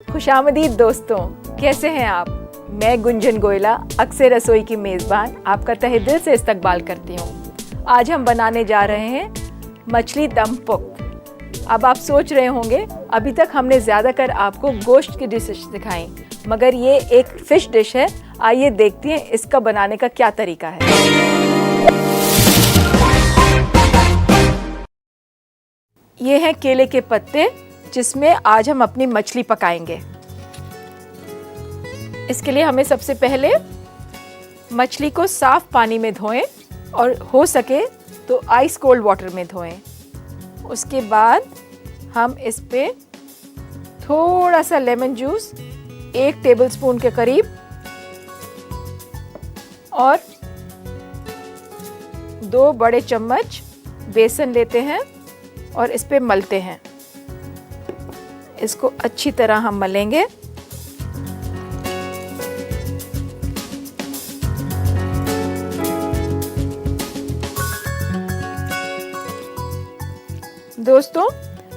खुशामदीद दोस्तों, कैसे हैं आप? मैं गुंजन गोयला अक्सर रसोई की मेज़बान आपका तहे दिल से इस्तकबाल करती हूँ। आज हम बनाने जा रहे हैं मछली दम पुख्त। अब आप सोच रहे होंगे अभी तक हमने ज़्यादातर आपको गोश्त की डिशेस दिखाई, मगर ये एक फ़िश डिश है। आइए देखते हैं इसका बनाने का क्या तरीका है। ये हैं केले के पत्ते जिसमें आज हम अपनी मछली पकाएंगे। इसके लिए हमें सबसे पहले मछली को साफ पानी में धोएं और हो सके तो आइस कोल्ड वाटर में धोएं। उसके बाद हम इस पे थोड़ा सा लेमन जूस 1 टेबलस्पून के करीब और 2 बड़े चम्मच बेसन लेते हैं और इस पे मलते हैं। इसको अच्छी तरह हम मलेंगे। दोस्तों,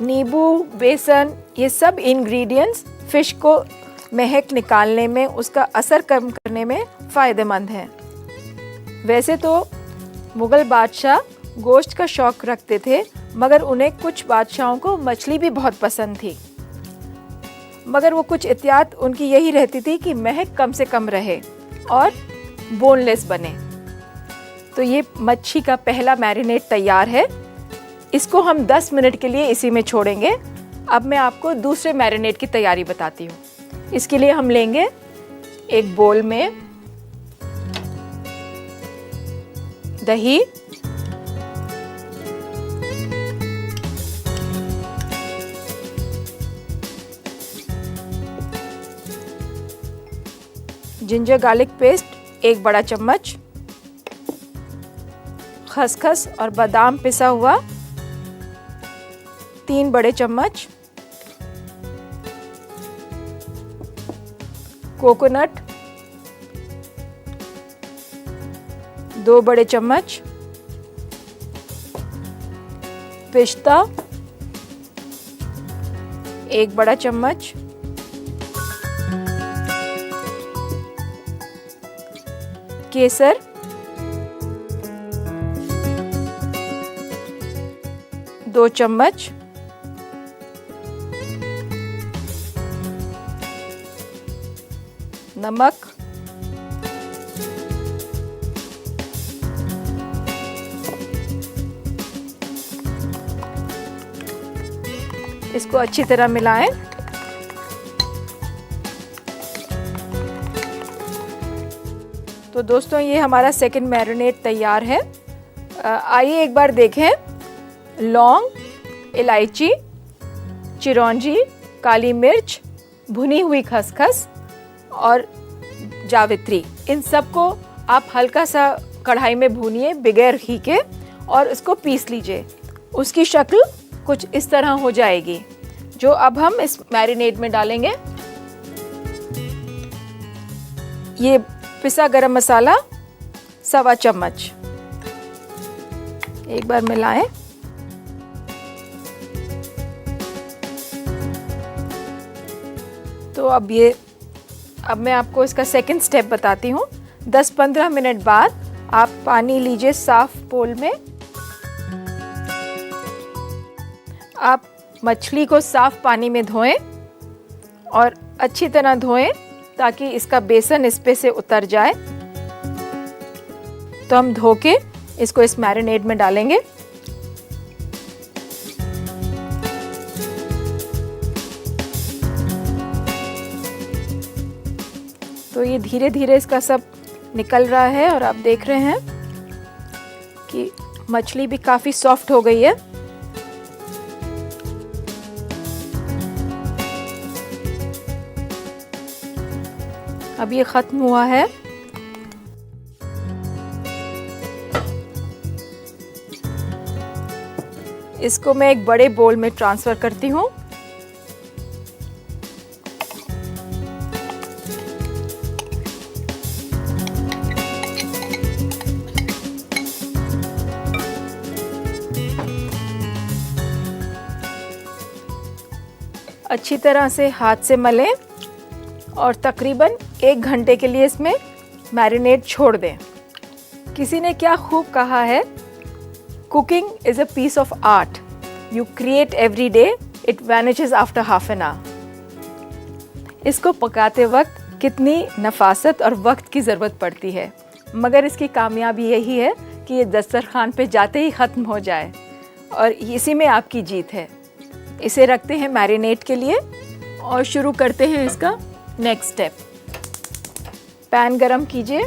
नींबू, बेसन, ये सब इंग्रेडिएंट्स फिश को महक निकालने में, उसका असर कम करने में फ़ायदेमंद हैं। वैसे तो मुग़ल बादशाह गोश्त का शौक़ रखते थे, मगर उन्हें कुछ बादशाहों को मछली भी बहुत पसंद थी। मगर वो कुछ एहतियात उनकी यही रहती थी कि महक कम से कम रहे और बोनलेस बने। तो ये मच्छी का पहला मैरिनेट तैयार है। इसको हम 10 मिनट के लिए इसी में छोड़ेंगे। अब मैं आपको दूसरे मैरिनेट की तैयारी बताती हूँ। इसके लिए हम लेंगे एक बोल में दही, जिंजर गार्लिक पेस्ट 1 बड़ा चम्मच, खसखस और बादाम पिसा हुआ 3 बड़े चम्मच, कोकोनट 2 बड़े चम्मच, पिस्ता 1 बड़ा चम्मच, केसर 2 चम्मच, नमक, इसको अच्छी तरह मिलाएं। तो दोस्तों, ये हमारा सेकंड मैरिनेट तैयार है। आइए एक बार देखें। लौंग, इलायची, चिरौंजी, काली मिर्च, भुनी हुई खसखस और जावित्री, इन सबको आप हल्का सा कढ़ाई में भूनिए बगैर घी के और इसको पीस लीजिए। उसकी शक्ल कुछ इस तरह हो जाएगी, जो अब हम इस मैरिनेट में डालेंगे। ये पिसा गरम मसाला 1.25 चम्मच, एक बार मिलाएं। तो अब मैं आपको इसका सेकंड स्टेप बताती हूँ। 10-15 मिनट बाद आप पानी लीजिए साफ बोल में। आप मछली को साफ पानी में धोएं और अच्छी तरह धोएं ताकि इसका बेसन इस पे से उतर जाए। तो हम धो के इसको इस मैरिनेट में डालेंगे। तो ये धीरे धीरे इसका सब निकल रहा है और आप देख रहे हैं कि मछली भी काफ़ी सॉफ्ट हो गई है। अब ये ख़त्म हुआ है। इसको मैं एक बड़े बोल में ट्रांसफ़र करती हूँ। अच्छी तरह से हाथ से मलें और तकरीबन 1 घंटे के लिए इसमें मैरिनेट छोड़ दें। किसी ने क्या खूब कहा है, cooking is a piece of art, you create every day, it vanishes after half an hour. इसको पकाते वक्त कितनी नफासत और वक्त की ज़रूरत पड़ती है, मगर इसकी कामयाबी यही है कि ये दस्तरखान पे जाते ही ख़त्म हो जाए, और इसी में आपकी जीत है। इसे रखते हैं मैरिनेट के लिए और शुरू करते हैं इसका नेक्स्ट स्टेप। पैन गरम कीजिए,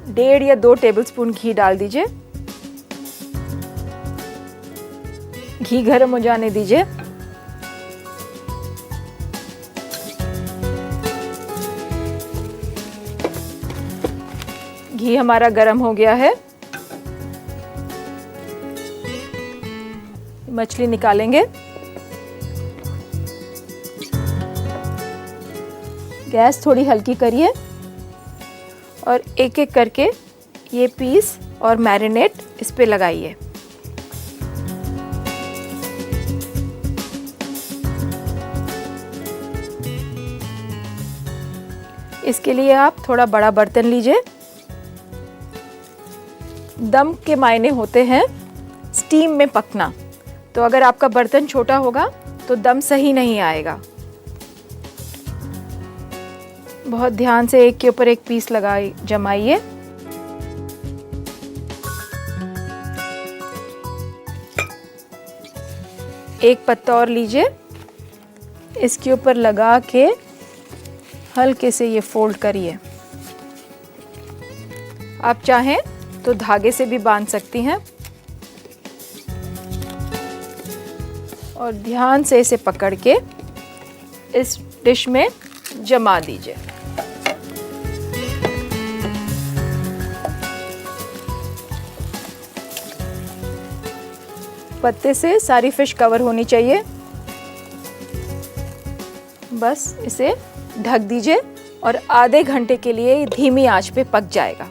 1.5 या 2 टेबलस्पून घी डाल दीजिए। घी गर्म हो जाने दीजिए। घी हमारा गर्म हो गया है। मछली निकालेंगे। गैस थोड़ी हल्की करिए और एक एक करके ये पीस और मैरिनेट इस पे लगाइए। इसके लिए आप थोड़ा बड़ा बर्तन लीजिए। दम के मायने होते हैं स्टीम में पकना, तो अगर आपका बर्तन छोटा होगा तो दम सही नहीं आएगा। बहुत ध्यान से एक के ऊपर एक पीस जमाइए। एक पत्ता और लीजिए, इसके ऊपर लगा के हल्के से ये फोल्ड करिए। आप चाहें तो धागे से भी बांध सकती हैं और ध्यान से इसे पकड़ के इस डिश में जमा दीजिए। पत्ते से सारी फिश कवर होनी चाहिए। बस इसे ढक दीजिए और आधे घंटे के लिए धीमी आंच पे पक जाएगा।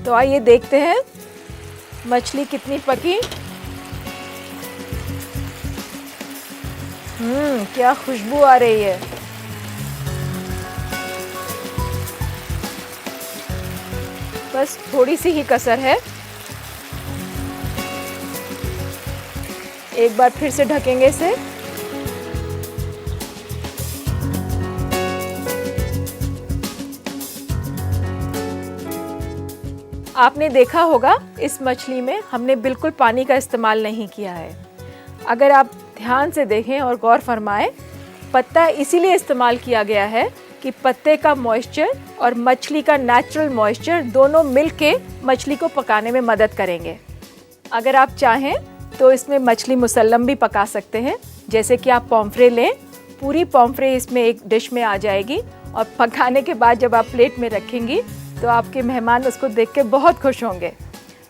तो आइए देखते हैं मछली कितनी पकी। क्या खुशबू आ रही है। बस थोड़ी सी ही कसर है। एक बार फिर से ढकेंगे इसे। आपने देखा होगा इस मछली में हमने बिल्कुल पानी का इस्तेमाल नहीं किया है। अगर आप ध्यान से देखें और गौर फरमाएं, पत्ता इसीलिए इस्तेमाल किया गया है कि पत्ते का मॉइस्चर और मछली का नेचुरल मॉइस्चर दोनों मिलके मछली को पकाने में मदद करेंगे। अगर आप चाहें तो इसमें मछली मुसल्लम भी पका सकते हैं। जैसे कि आप पॉम्फ्रे लें, पूरी पॉम्फ्रे इसमें एक डिश में आ जाएगी और पकाने के बाद जब आप प्लेट में रखेंगी तो आपके मेहमान उसको देख के बहुत खुश होंगे।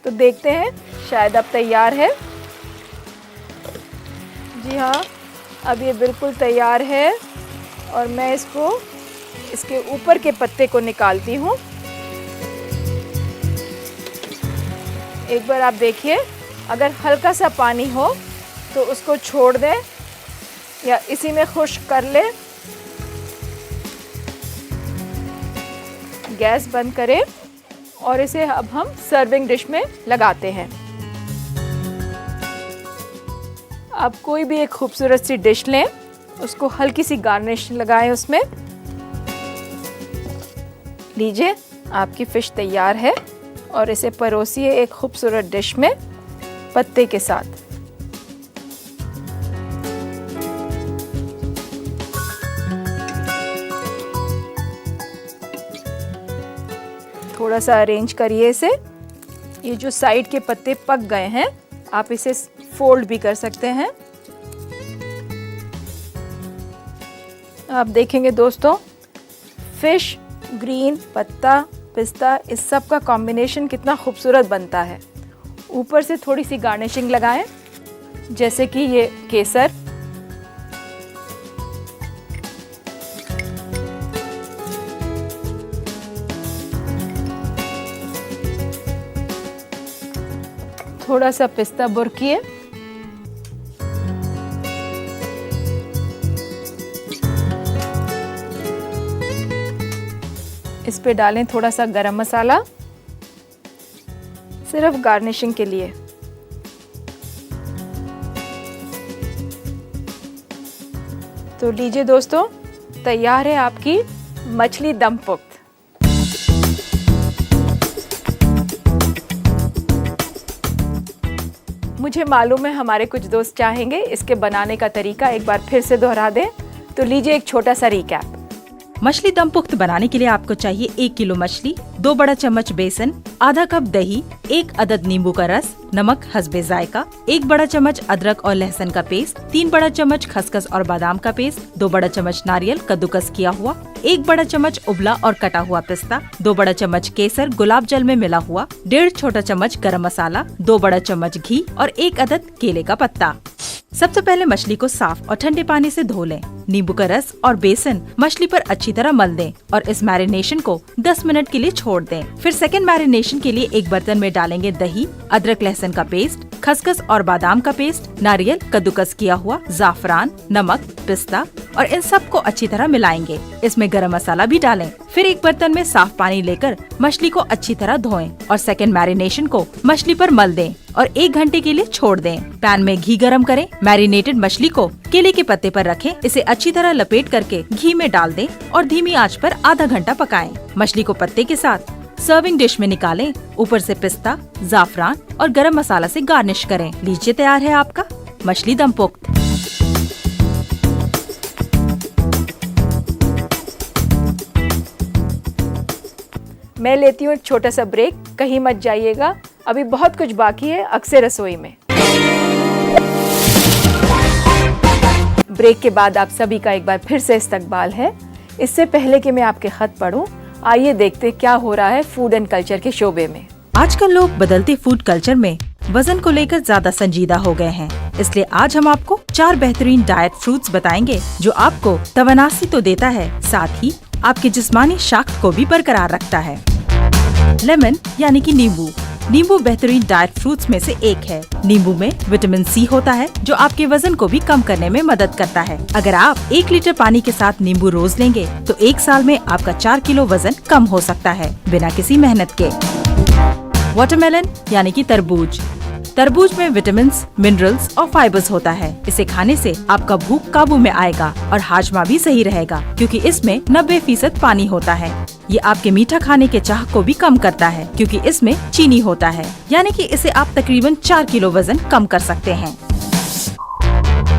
तो देखते हैं, शायद अब तैयार है। जी हाँ, अब ये बिल्कुल तैयार है और मैं इसको इसके ऊपर के पत्ते को निकालती हूँ। एक बार आप देखिए, अगर हल्का सा पानी हो तो उसको छोड़ दें या इसी में खुश्क कर लें। गैस बंद करें और इसे अब हम सर्विंग डिश में लगाते हैं। आप कोई भी एक खूबसूरत सी डिश लें, उसको हल्की सी गार्निश लगाएं उसमें। लीजिए, आपकी फ़िश तैयार है और इसे परोसिए एक खूबसूरत डिश में पत्ते के साथ। थोड़ा सा अरेंज करिए इसे। ये जो साइड के पत्ते पक गए हैं, आप इसे फोल्ड भी कर सकते हैं। आप देखेंगे दोस्तों, फिश, ग्रीन, पत्ता, पिस्ता, इस सब का कॉम्बिनेशन कितना खूबसूरत बनता है। ऊपर से थोड़ी सी गार्निशिंग लगाएं, जैसे कि ये केसर। थोड़ा सा पिस्ता बुरकिए, इस पे डालें थोड़ा सा गरम मसाला, सिर्फ गार्निशिंग के लिए। तो लीजिए दोस्तों, तैयार है आपकी मछली दम पुख्त। मुझे मालूम है हमारे कुछ दोस्त चाहेंगे इसके बनाने का तरीका एक बार फिर से दोहरा दें, तो लीजिए एक छोटा सा रिकैप। मछली दम पुख्त बनाने के लिए आपको चाहिए 1 किलो मछली, 2 बड़ा चम्मच बेसन, आधा कप दही, 1 अदद नींबू का रस, नमक हस्बे जायका, 1 बड़ा चम्मच अदरक और लहसुन का पेस्ट, 3 बड़ा चम्मच खसखस और बादाम का पेस्ट, 2 बड़ा चम्मच नारियल कद्दूकस किया हुआ, 1 बड़ा चम्मच उबला और कटा हुआ पिस्ता, 2 बड़ा चम्मच केसर गुलाब जल में मिला हुआ, 1.5 छोटा चम्मच गरम मसाला, 2 बड़ा चम्मच घी और 1 अदद केले का पत्ता। सबसे पहले मछली को साफ और ठंडे पानी से धो लें। नींबू का रस और बेसन मछली पर अच्छी तरह मल दें और इस मैरिनेशन को 10 मिनट के लिए छोड़ दें। फिर सेकंड मैरिनेशन के लिए एक बर्तन में डालेंगे दही, अदरक लहसुन का पेस्ट, खसखस और बादाम का पेस्ट, नारियल कद्दूकस किया हुआ, जाफरान, नमक, पिस्ता और इन सबको अच्छी तरह मिलाएंगे। इसमें गरम मसाला भी डालें। फिर एक बर्तन में साफ पानी लेकर मछली को अच्छी तरह धोएं और सेकंड मैरिनेशन को मछली पर मल दें और 1 घंटे के लिए छोड़ दें। पैन में घी गरम करें। मैरिनेटेड मछली को केले के पत्ते पर रखें। इसे अच्छी तरह लपेट करके घी में डाल दें और धीमी आंच पर आधा घंटा पकाएं। मछली को पत्ते के साथ सर्विंग डिश में निकालें। ऊपर से पिस्ता, जाफरान और गरम मसाला से गार्निश करें। लीजिए तैयार है आपका मछली दम पुख्त। मैं लेती हूँ एक छोटा सा ब्रेक, कहीं मत जाइएगा, अभी बहुत कुछ बाकी है अक्सर रसोई में। ब्रेक के बाद आप सभी का एक बार फिर से इस्तकबाल है। इससे पहले कि मैं आपके खत पढूं, आइए देखते क्या हो रहा है फूड एंड कल्चर के शोबे में। आजकल लोग बदलते फूड कल्चर में वजन को लेकर ज्यादा संजीदा हो गए हैं, इसलिए आज हम आपको 4 बेहतरीन डाइट फ्रूट्स बताएंगे जो आपको तवानासी तो देता है, साथ ही आपके जिस्मानी शाख्त को भी बरकरार रखता है। लेमन यानी कि नींबू। नींबू बेहतरीन डाइट फ्रूट्स में से एक है। नींबू में विटामिन सी होता है जो आपके वजन को भी कम करने में मदद करता है। अगर आप 1 लीटर पानी के साथ नींबू रोज लेंगे तो 1 साल में आपका 4 किलो वजन कम हो सकता है बिना किसी मेहनत के। वाटरमेलन यानी कि तरबूज। तरबूज में विटामिन, मिनरल्स और फाइबर्स होता है। इसे खाने से आपका भूख काबू में आएगा और हाजमा भी सही रहेगा क्योंकि इसमें 90% पानी होता है। ये आपके मीठा खाने के चाह को भी कम करता है क्योंकि इसमें चीनी होता है, यानी कि इसे आप तकरीबन 4 किलो वजन कम कर सकते हैं।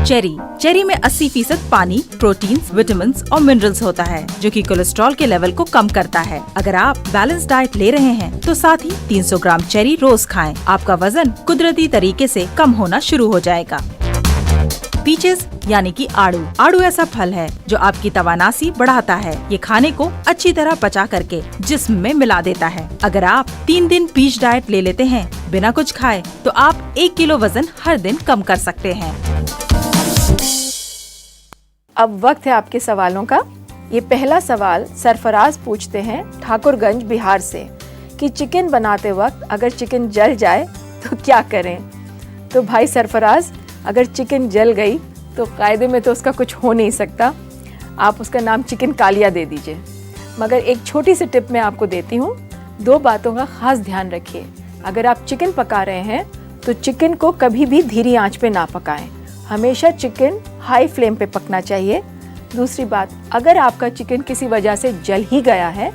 चेरी। चेरी में 80% पानी, प्रोटीन्स, विटामिन्स और मिनरल्स होता है जो कि कोलेस्ट्रॉल के लेवल को कम करता है। अगर आप बैलेंस डाइट ले रहे हैं तो साथ ही 300 ग्राम चेरी रोज खाएं। आपका वजन कुदरती तरीके से कम होना शुरू हो जाएगा। पीचेस यानी कि आड़ू। आड़ू ऐसा फल है जो आपकी तवानासी बढ़ाता है। ये खाने को अच्छी तरह पचा करके जिस्म में मिला देता है। अगर आप 3 दिन पीच डाइट ले लेते हैं बिना कुछ खाए तो आप 1 किलो वजन हर दिन कम कर सकते हैं। अब वक्त है आपके सवालों का। ये पहला सवाल सरफराज पूछते हैं ठाकुरगंज बिहार से कि चिकन बनाते वक्त अगर चिकन जल जाए तो क्या करें। तो भाई सरफराज, अगर चिकन जल गई तो कायदे में तो उसका कुछ हो नहीं सकता, आप उसका नाम चिकन कालिया दे दीजिए। मगर एक छोटी सी टिप मैं आपको देती हूँ, 2 बातों का खास ध्यान रखिए। अगर आप चिकन पका रहे हैं तो चिकन को कभी भी धीमी आंच पे ना पकाएं, हमेशा चिकन हाई फ्लेम पे पकना चाहिए। दूसरी बात, अगर आपका चिकन किसी वजह से जल ही गया है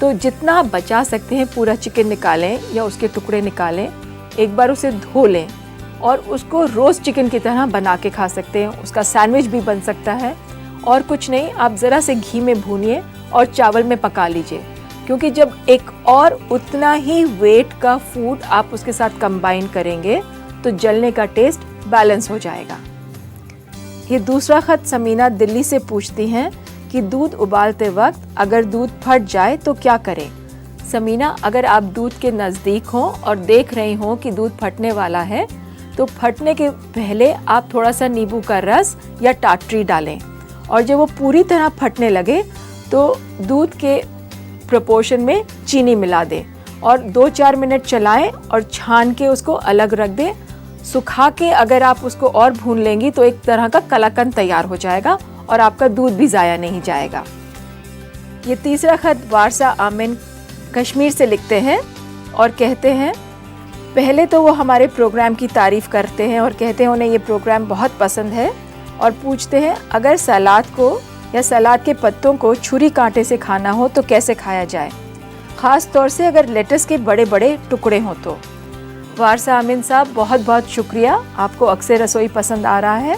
तो जितना आप बचा सकते हैं पूरा चिकन निकालें या उसके टुकड़े निकालें, एक बार उसे धो लें और उसको रोस्ट चिकन की तरह बना के खा सकते हैं। उसका सैंडविच भी बन सकता है। और कुछ नहीं, आप ज़रा से घी में भूनिए और चावल में पका लीजिए, क्योंकि जब एक और उतना ही वेट का फूड आप उसके साथ कंबाइन करेंगे तो जलने का टेस्ट बैलेंस हो जाएगा। ये दूसरा खत समीना दिल्ली से पूछती हैं कि दूध उबालते वक्त अगर दूध फट जाए तो क्या करें। समीना, अगर आप दूध के नज़दीक हों और देख रही हों कि दूध फटने वाला है तो फटने के पहले आप थोड़ा सा नींबू का रस या टाटरी डालें और जब वो पूरी तरह फटने लगे तो दूध के प्रोपोर्शन में चीनी मिला दें और 2-4 मिनट चलाएं और छान के उसको अलग रख दें। सुखा के अगर आप उसको और भून लेंगी तो एक तरह का कलाकंद तैयार हो जाएगा और आपका दूध भी ज़ाया नहीं जाएगा। ये तीसरा खत वारसा आमिन कश्मीर से लिखते हैं और कहते हैं, पहले तो वो हमारे प्रोग्राम की तारीफ़ करते हैं और कहते हैं उन्हें ये प्रोग्राम बहुत पसंद है और पूछते हैं अगर सलाद को या सलाद के पत्तों को छुरी कांटे से खाना हो तो कैसे खाया जाए, ख़ास तौर से अगर लेटस के बड़े बड़े टुकड़े हों तो। वारसा आमिन साहब, बहुत बहुत शुक्रिया, आपको अक्सर रसोई पसंद आ रहा है।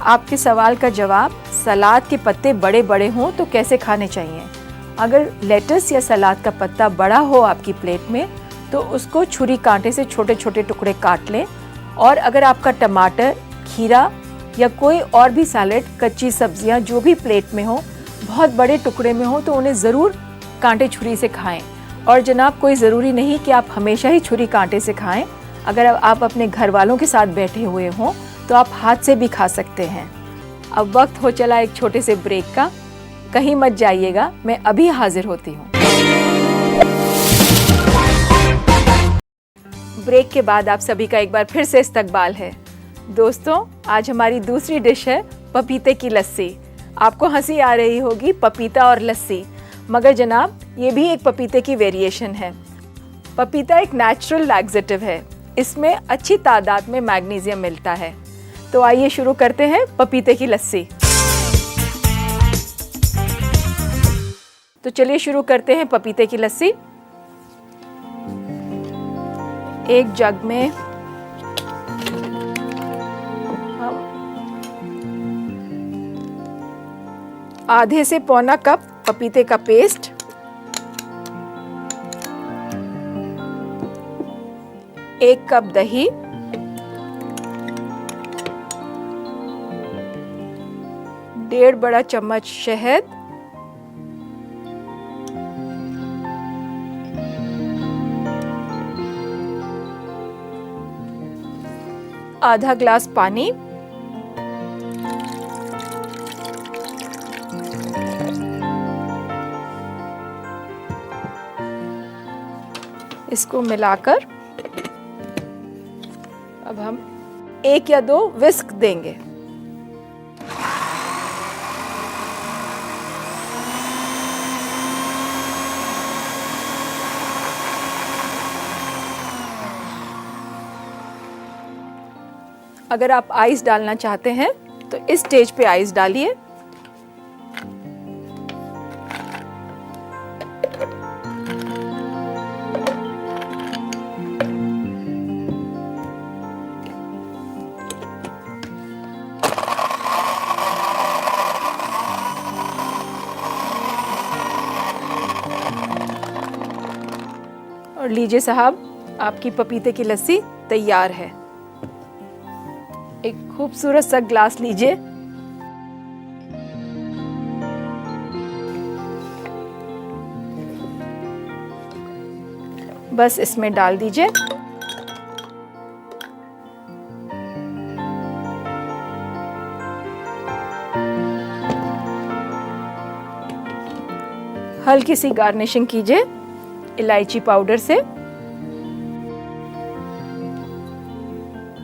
आपके सवाल का जवाब, सलाद के पत्ते बड़े बड़े हों तो कैसे खाने चाहिए। अगर लेटस या सलाद का पत्ता बड़ा हो आपकी प्लेट में तो उसको छुरी कांटे से छोटे छोटे टुकड़े काट लें। और अगर आपका टमाटर, खीरा या कोई और भी सैलेड, कच्ची सब्जियां जो भी प्लेट में हो बहुत बड़े टुकड़े में हो तो उन्हें ज़रूर कांटे छुरी से खाएं। और जनाब, कोई ज़रूरी नहीं कि आप हमेशा ही छुरी कांटे से खाएं। अगर आप अपने घर वालों के साथ बैठे हुए हों तो आप हाथ से भी खा सकते हैं। अब वक्त हो चला एक छोटे से ब्रेक का, कहीं मत जाइएगा, मैं अभी हाजिर होती हूँ। ब्रेक के बाद आप सभी का एक बार फिर से इस्तकबाल है। दोस्तों, आज हमारी दूसरी डिश है पपीते की लस्सी। आपको हंसी आ रही होगी, पपीता और लस्सी, मगर जनाब ये भी एक पपीते की वेरिएशन है। पपीता एक नेचुरल लैक्सेटिव है, इसमें अच्छी तादाद में मैग्नीशियम मिलता है। तो आइए शुरू करते हैं पपीते की लस्सी। तो चलिए शुरू करते हैं पपीते की लस्सी। एक जग में हम आधे से पौना कप पपीते का पेस्ट, एक कप दही, डेढ़ बड़ा चम्मच शहद, आधा ग्लास पानी, इसको मिलाकर अब हम 1 या 2 विस्क देंगे। अगर आप आइस डालना चाहते हैं तो इस स्टेज पे आइस डालिए। और लीजिए साहब, आपकी पपीते की लस्सी तैयार है। एक खूबसूरत सा ग्लास लीजिए। बस इसमें डाल दीजिए। हल्की सी गार्निशिंग कीजिए इलायची पाउडर से,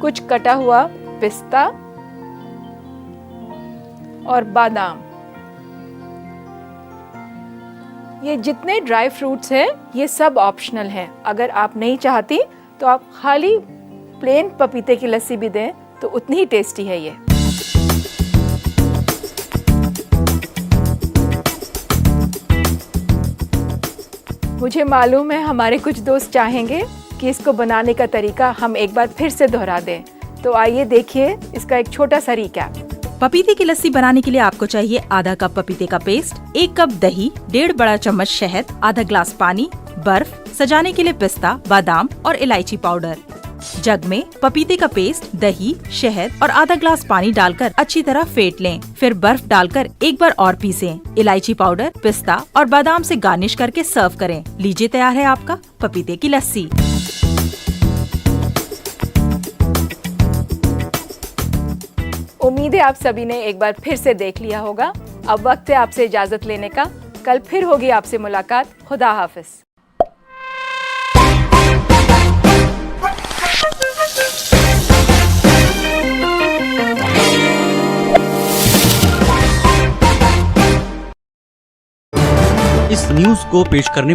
कुछ कटा हुआ पिस्ता और बादाम। ये जितने ड्राई फ्रूट्स हैं ये सब ऑप्शनल हैं। अगर आप नहीं चाहती तो आप खाली प्लेन पपीते की लस्सी भी दें तो उतनी ही टेस्टी है ये। मुझे मालूम है हमारे कुछ दोस्त चाहेंगे कि इसको बनाने का तरीका हम एक बार फिर से दोहरा दें, तो आइए देखिए इसका एक छोटा सा रिकैप। पपीते की लस्सी बनाने के लिए आपको चाहिए आधा कप पपीते का पेस्ट, 1 कप दही, डेढ़ बड़ा चम्मच शहद, आधा ग्लास पानी, बर्फ, सजाने के लिए पिस्ता, बादाम और इलायची पाउडर। जग में पपीते का पेस्ट, दही, शहद और आधा ग्लास पानी डालकर अच्छी तरह फेंट लें। फिर बर्फ डालकर एक बार और पीसें। इलायची पाउडर, पिस्ता और बादाम से गार्निश करके सर्व करें। लीजिए, तैयार है आपका पपीते की लस्सी। उम्मीद है आप सभी ने एक बार फिर से देख लिया होगा। अब वक्त है आपसे इजाजत लेने का। कल फिर होगी आपसे मुलाकात। खुदा हाफिज। इस न्यूज को पेश करने